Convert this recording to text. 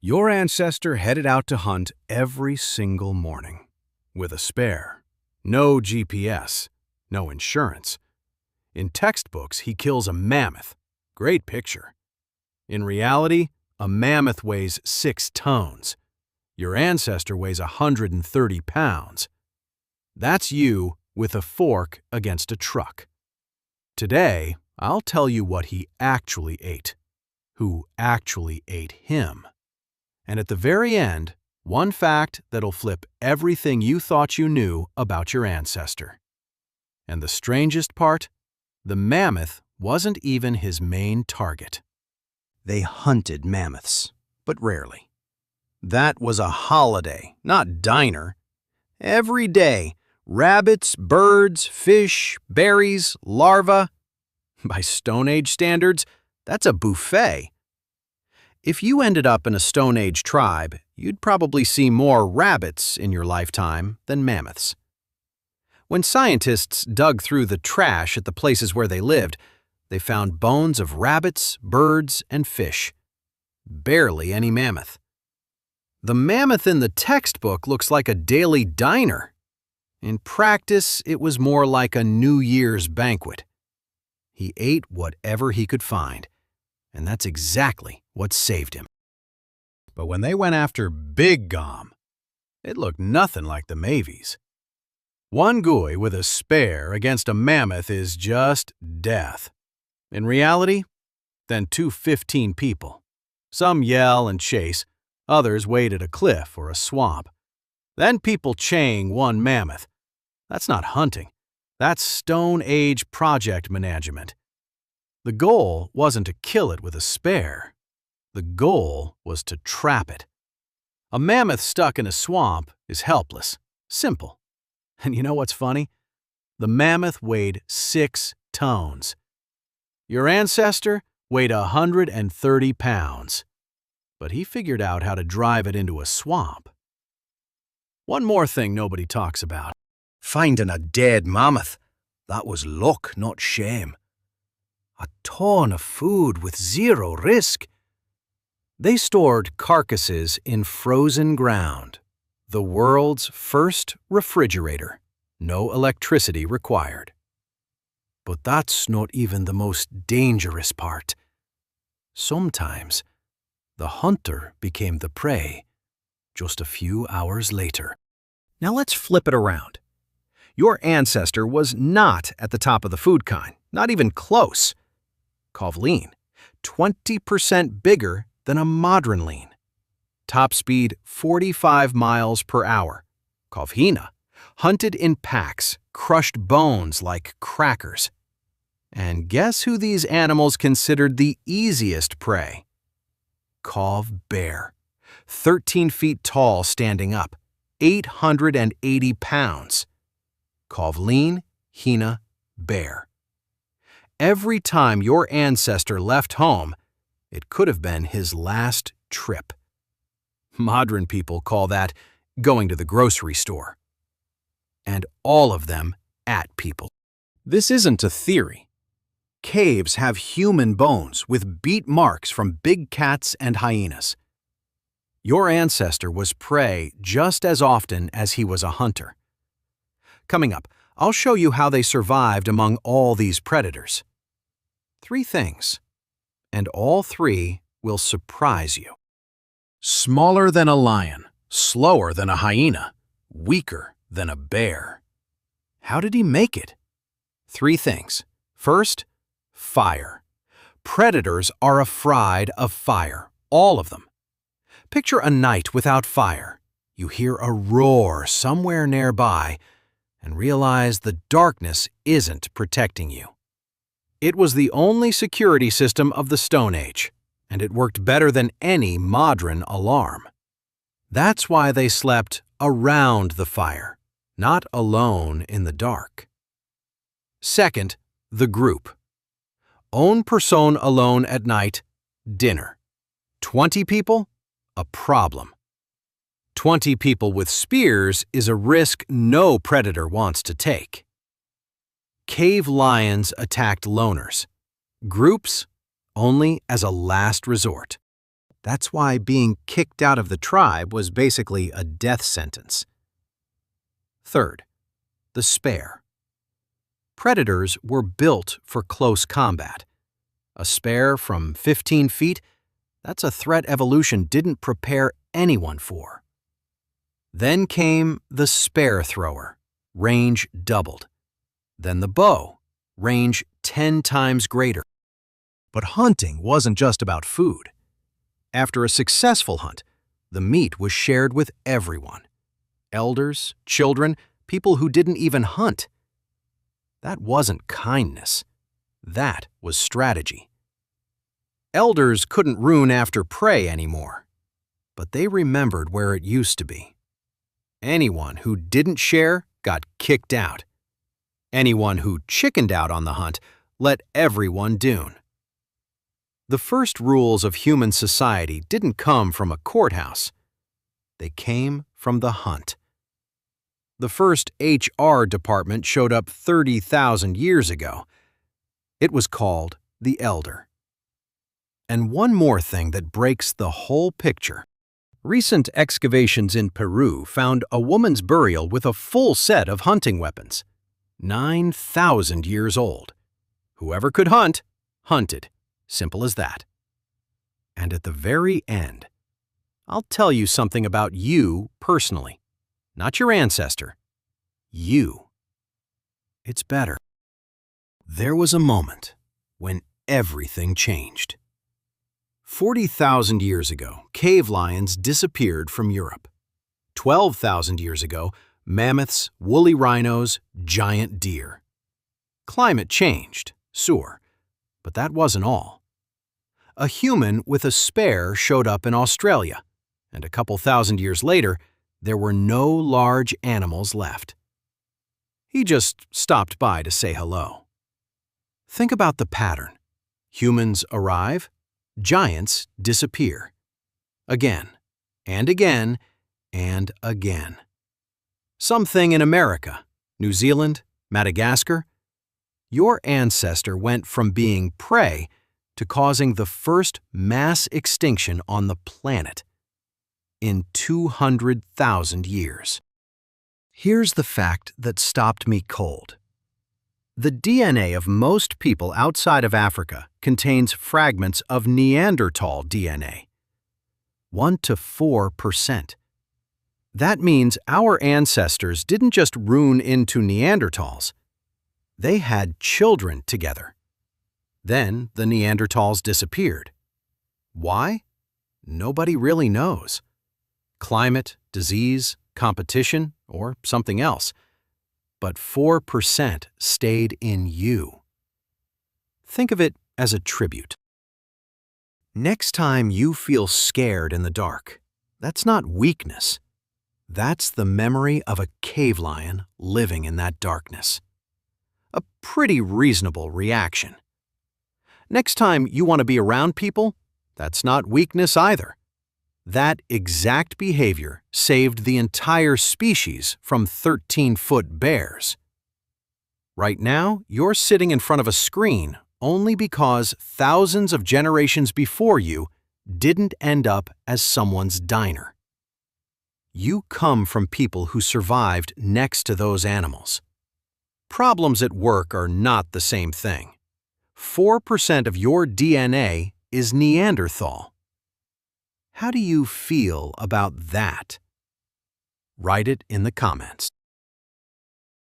Your ancestor headed out to hunt every single morning, with a spare. No GPS, no insurance. In textbooks, he kills a mammoth. Great picture. In reality, a mammoth weighs 6 tons. Your ancestor weighs 130 pounds. That's you with a fork against a truck. Today, I'll tell you what he actually ate, who actually ate him. And at the very end, one fact that'll flip everything you thought you knew about your ancestor. And the strangest part? The mammoth wasn't even his main target. They hunted mammoths, but rarely. That was a holiday, not diner. Every day, rabbits, birds, fish, berries, larvae. By Stone Age standards, that's a buffet. If you ended up in a Stone Age tribe, you'd probably see more rabbits in your lifetime than mammoths. When scientists dug through the trash at the places where they lived, they found bones of rabbits, birds, and fish. Barely any mammoth. The mammoth in the textbook looks like a daily diner. In practice, it was more like a New Year's banquet. He ate whatever he could find, and that's exactly what saved him. But when they went after Big Gom, it looked nothing like the Mavies. One guy with a spare against a mammoth is just death. In reality, then 215 people. Some yell and chase, others wait at a cliff or a swamp. Then people chain one mammoth. That's not hunting. That's Stone Age project management. The goal wasn't to kill it with a spare. The goal was to trap it. A mammoth stuck in a swamp is helpless, simple. And you know what's funny? The mammoth weighed 6 tons. Your ancestor weighed 130 pounds. But he figured out how to drive it into a swamp. One more thing nobody talks about. Finding a dead mammoth. That was luck, not shame. A ton of food with zero risk. They stored carcasses in frozen ground. The world's first refrigerator. No electricity required. But that's not even the most dangerous part. Sometimes, the hunter became the prey just a few hours later. Now let's flip it around. Your ancestor was not at the top of the food kind, not even close. Kavleen, 20% bigger than a modern lean. Top speed 45 miles per hour. Kavhina, hunted in packs, crushed bones like crackers. And guess who these animals considered the easiest prey? Kav bear, 13 feet tall standing up, 880 pounds. Kavleen, Hina, bear. Every time your ancestor left home, it could have been his last trip. Modern people call that going to the grocery store. And all of them at people. This isn't a theory. Caves have human bones with beat marks from big cats and hyenas. Your ancestor was prey just as often as he was a hunter. Coming up, I'll show you how they survived among all these predators. 3 things, and all 3 will surprise you. Smaller than a lion, slower than a hyena, weaker than a bear. How did he make it? 3 things. First, fire. Predators are afraid of fire, all of them. Picture a night without fire. You hear a roar somewhere nearby and realize the darkness isn't protecting you. It was the only security system of the Stone Age, and it worked better than any modern alarm. That's why they slept around the fire, not alone in the dark. Second, the group. Une personne alone at night, dinner. 20 people, a problem. 20 people with spears is a risk no predator wants to take. Cave lions attacked loners. Groups only as a last resort. That's why being kicked out of the tribe was basically a death sentence. Third, the spear. Predators were built for close combat. A spear from 15 feet, that's a threat evolution didn't prepare anyone for. Then came the spear thrower, range doubled. Then the bow, range 10 times greater. But hunting wasn't just about food. After a successful hunt, the meat was shared with everyone. Elders, children, people who didn't even hunt. That wasn't kindness. That was strategy. Elders couldn't ruin after prey anymore, but they remembered where it used to be. Anyone who didn't share got kicked out. Anyone who chickened out on the hunt let everyone doon. The first rules of human society didn't come from a courthouse. They came from the hunt. The first HR department showed up 30,000 years ago. It was called the elder. And one more thing that breaks the whole picture. Recent excavations in Peru found a woman's burial with a full set of hunting weapons. 9,000 years old. Whoever could hunt, hunted. Simple as that. And at the very end, I'll tell you something about you personally. Not your ancestor. You. It's better. There was a moment when everything changed. 40,000 years ago, cave lions disappeared from Europe. 12,000 years ago, mammoths, woolly rhinos, giant deer. Climate changed, sure, but that wasn't all. A human with a spear showed up in Australia, and a couple thousand years later, there were no large animals left. He just stopped by to say hello. Think about the pattern. Humans arrive, giants disappear. Again, and again, and again. Something in America, New Zealand, Madagascar. Your ancestor went from being prey to causing the first mass extinction on the planet in 200,000 years. Here's the fact that stopped me cold. The DNA of most people outside of Africa contains fragments of Neanderthal DNA. 1 to 4%. That means our ancestors didn't just rune into Neanderthals. They had children together. Then the Neanderthals disappeared. Why? Nobody really knows. Climate, disease, competition, or something else. But 4% stayed in you. Think of it as a tribute. Next time you feel scared in the dark, that's not weakness. That's the memory of a cave lion living in that darkness. A pretty reasonable reaction. Next time you want to be around people, that's not weakness either. That exact behavior saved the entire species from 13-foot bears. Right now, you're sitting in front of a screen only because thousands of generations before you didn't end up as someone's diner. You come from people who survived next to those animals. Problems at work are not the same thing. 4% of your DNA is Neanderthal. How do you feel about that? Write it in the comments.